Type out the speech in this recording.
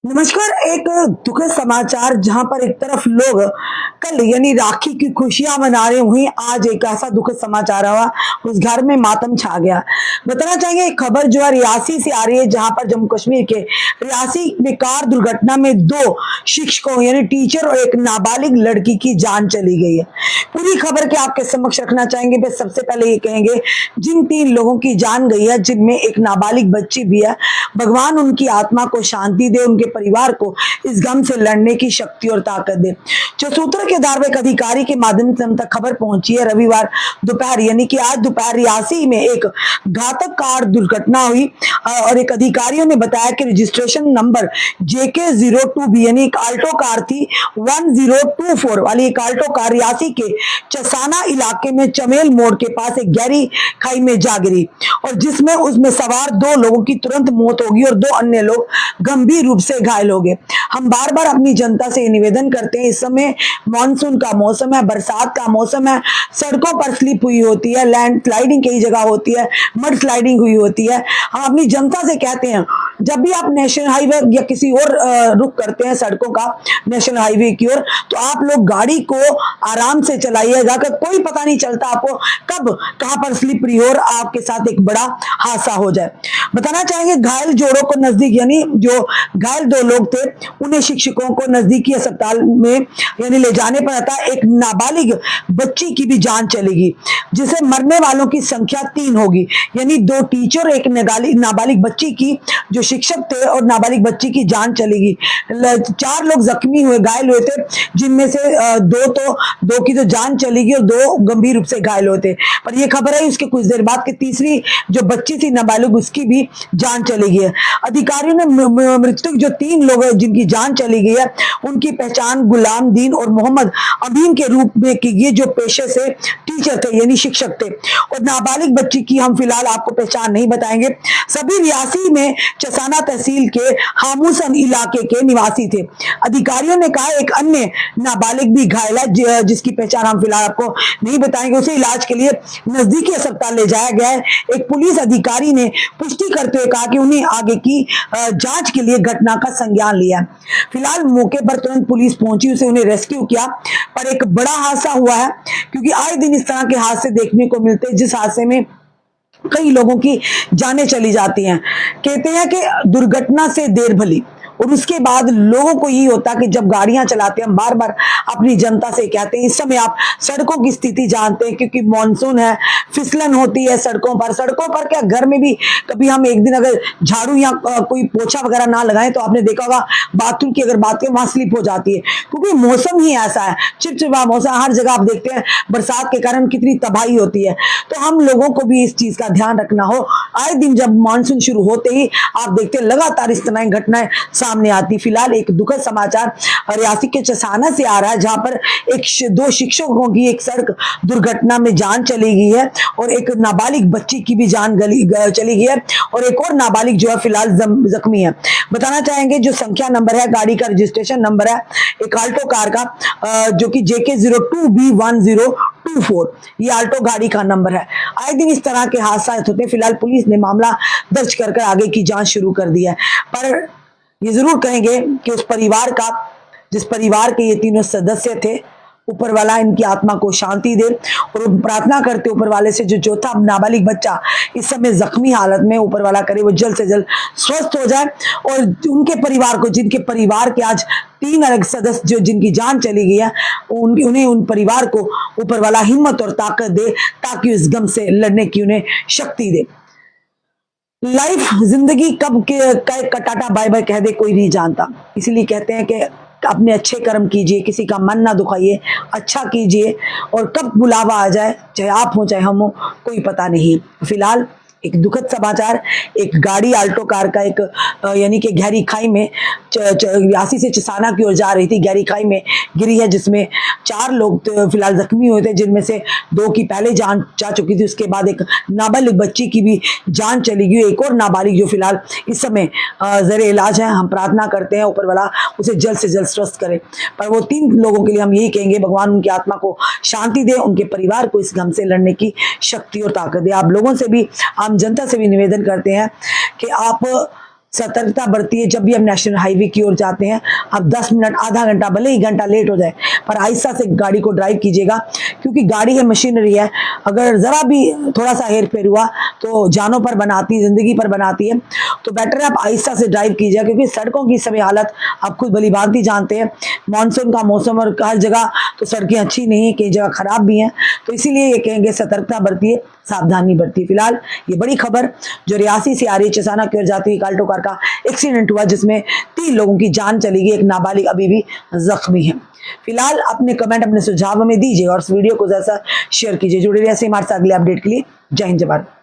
नमस्कार। एक दुखद समाचार जहां पर एक तरफ लोग कल यानी राखी की खुशियां मना रहे, वहीं आज एक ऐसा दुखद समाचार हुआ, उस घर में मातम छा गया। बताना चाहेंगे एक खबर जो है रियासी से आ रही है, जहां पर जम्मू कश्मीर के रियासी में कार दुर्घटना में दो शिक्षकों यानी टीचर और एक नाबालिग लड़की की जान चली गई है। पूरी खबर के आपके समक्ष रखना चाहेंगे। बस सबसे पहले ये कहेंगे, जिन 3 लोगों की जान गई है, जिनमें एक नाबालिग बच्ची भी है, भगवान उनकी आत्मा को शांति दे, उनके परिवार को इस गम से लड़ने की शक्ति और ताकत दे। जो सूत्रों के आधार पर एक अधिकारी के माध्यम से हम तक खबर पहुंची है, रविवार दोपहर यानी कि आज दोपहर रियासी में एक घातक कार दुर्घटना हुई और एक अधिकारियों ने बताया कि रजिस्ट्रेशन नंबर JK02B यानी एक आल्टो कार थी 1024 वाली एक आल्टो कार रियासी के चसाना इलाके में चमेल मोड़ के पास एक गहरी खाई में जा गिरी और जिसमें उसमें सवार 2 लोगों की तुरंत मौत होगी और 2 अन्य लोग गंभीर रूप से घायल हो गए। हम बार बार अपनी जनता से निवेदन करते हैं, इस समय मानसून का मौसम है, बरसात का मौसम है, सड़कों पर स्लिप हुई होती है, लैंड स्लाइडिंग कई जगह होती है, मड स्लाइडिंग हुई होती है। हम अपनी जनता से कहते हैं, जब भी आप नेशनल हाईवे या किसी और रुख करते हैं सड़कों का नेशनल हाईवे की ओर, तो आप लोग गाड़ी को आराम से चलाइएगा, कोई पता नहीं चलता आपको कब कहां पर स्लिपरी हो और आपके साथ एक बड़ा हादसा हो जाए। बताना चाहेंगे घायल जोड़ों को नजदीक यानी जो घायल 2 लोग थे, उन्हें शिक्षकों को नजदीकी अस्पताल में यानी ले जाने पर था एक नाबालिग बच्ची की भी जान चलेगी, जिसे मरने वालों की संख्या 3 होगी यानी 2 टीचर एक नाबालिग बच्ची की जो शिक्षक थे और नाबालिग बच्ची की जान चलेगी। 4 लोग जख्मी हुए घायल हुए थे, जिनमें से 2 की तो जान चलेगी और 2 गंभीर रूप से घायल हुए थे। पर यह खबर आई उसके कुछ देर बाद कि तीसरी जो बच्ची थी नाबालिग, उसकी भी जान चली गई है। अधिकारियों ने मृतक जो 3 लोग हैं जिनकी जान चली गई है, उनकी पहचान गुलाम दीन और मोहम्मद अमीन के रूप में की गई, जो पेशे से टीचर थे यानी शिक्षक थे, और नाबालिग बच्ची की हम फिलहाल आपको पहचान नहीं बताएंगे। सभी रियासी में चसाना तहसील के हामूसन इलाके के निवासी थे। अधिकारियों ने कहा एक अन्य नाबालिग भी घायल है, जिसकी पहचान हम फिलहाल आपको नहीं बताएंगे, उसे इलाज के लिए नजदीकी अस्पताल ले जाया गया है। एक पुलिस अधिकारी ने पुष्टि करते हुए कहा कि उन्हें आगे की जांच के लिए घटना का संज्ञान लिया। फिलहाल मौके पर तुरंत पुलिस पहुंची, उसे उन्हें रेस्क्यू किया, पर एक बड़ा हादसा हुआ है, क्योंकि आए दिन इस तरह के हादसे देखने को मिलते हैं, जिस हादसे में कई लोगों की जानें चली जाती हैं। कहते हैं कि दुर्घटना से देर भली, और उसके बाद लोगों को यही होता कि जब गाड़ियां चलाते हैं, हम बार बार अपनी जनता से कहते हैं, इस समय आप सड़कों की स्थिति जानते हैं, क्योंकि मानसून है, फिसलन होती है सड़कों पर क्या घर में भी कभी हम एक दिन अगर झाड़ू या कोई पोछा वगैरह ना लगाएं, तो आपने देखा होगा बाथरूम की अगर बात करें वहां स्लिप हो जाती है, क्योंकि मौसम ही ऐसा है, चिपचिपा मौसम। हर जगह आप देखते हैं बरसात के कारण कितनी तबाही होती है। तो हम लोगों को भी इस चीज का ध्यान रखना हो। आए दिन जब मानसून शुरू होते ही आप देखते हैं लगातार इस तरह की घटनाएं सामने आती। फिलहाल एक दुखद समाचार रियासी के चसाना से आ रहा है, जहां पर 2 शिक्षकों की एक सड़क दुर्घटना में जान चली गई है और एक नाबालिग बच्ची की भी जान चली गई है और एक और नाबालिग जो है फिलहाल जख्मी है। बताना चाहेंगे जो संख्या नंबर है, गाड़ी का रजिस्ट्रेशन नंबर है एक आल्टो कार का, जो कि JK02B1024, ये आल्टो गाड़ी का नंबर है। आए दिन इस तरह के हादसा होते हैं। फिलहाल पुलिस ने मामला दर्ज कर आगे की जांच शुरू कर दी है। पर ये जरूर कहेंगे कि उस परिवार का, जिस परिवार के ये 3 सदस्य थे, ऊपर वाला इनकी आत्मा को शांति दे, और प्रार्थना करते ऊपर वाले से जो चौथा नाबालिग बच्चा इस समय जख्मी हालत में, ऊपर वाला करे वो जल्द से जल्द स्वस्थ हो जाए, और उनके परिवार को, जिनके परिवार के आज 3 अलग सदस्य जो जिनकी जान चली गई है, उन्हें उन परिवार को ऊपर वाला हिम्मत और ताकत दे, ताकि इस गम से लड़ने की उन्हें शक्ति दे। लाइफ जिंदगी कब का टाटा बाय बाय कह दे कोई नहीं जानता, इसलिए कहते हैं कि अपने अच्छे कर्म कीजिए, किसी का मन ना दुखाइए, अच्छा कीजिए, और कब बुलावा आ जाए, चाहे आप हो चाहे हम हो, कोई पता नहीं। फिलहाल एक दुखद समाचार, एक गाड़ी आल्टो कार का एक यानी कि गहरी खाई में रियासी से चसाना की ओर जा रही थी, गहरी खाई में गिरी है, जिसमें 4 लोग फिलहाल जख्मी हुए थे, जिनमें से 2 की पहले जान जा चुकी थी। उसके बाद एक नाबालिग बच्ची की भी जान चली गई, एक और नाबालिग जो फिलहाल इस समय जरे इलाज है। हम प्रार्थना करते हैं ऊपर वाला उसे जल्द से जल्द स्वस्थ करे। पर वो 3 लोगों के लिए हम यही कहेंगे, भगवान उनकी आत्मा को शांति दे, उनके परिवार को इस गम से लड़ने की शक्ति और ताकत दे। आप लोगों से भी, आम जनता से भी निवेदन करते हैं कि आप सतर्कता बरतिए। जब भी हम नेशनल हाईवे की ओर जाते हैं, आप 10 मिनट, आधा घंटा, भले ही घंटा लेट हो जाए, पर आहिस्ता से गाड़ी को ड्राइव कीजिएगा, क्योंकि गाड़ी है, मशीनरी है, अगर ज़रा भी थोड़ा सा हेर फेर हुआ तो जानों पर बनाती है, ज़िंदगी पर बनाती है। तो बेटर है आप आहिस्ता से ड्राइव कीजिए, क्योंकि सड़कों की सभी हालत आप खुद भली भांति जानते हैं। मानसून का मौसम और हर जगह तो सड़कें अच्छी नहीं है, कई जगह खराब भी हैं, तो इसीलिए ये कहेंगे सतर्कता बरतिए, सावधानी बरतिए। फिलहाल ये बड़ी खबर जो रियासी से आ रही है, चसाना की ओर जाती हुई काल्टो कार का एक्सीडेंट हुआ, जिसमें 3 लोगों की जान चली गई, एक नाबालिग अभी भी जख्मी है। फिलहाल अपने कमेंट, अपने सुझाव हमें दीजिए और इस वीडियो को जैसा शेयर कीजिए। जुड़े रहिए ऐसे हमारे साथ अगले अपडेट के लिए। जय हिंद, जय भारत।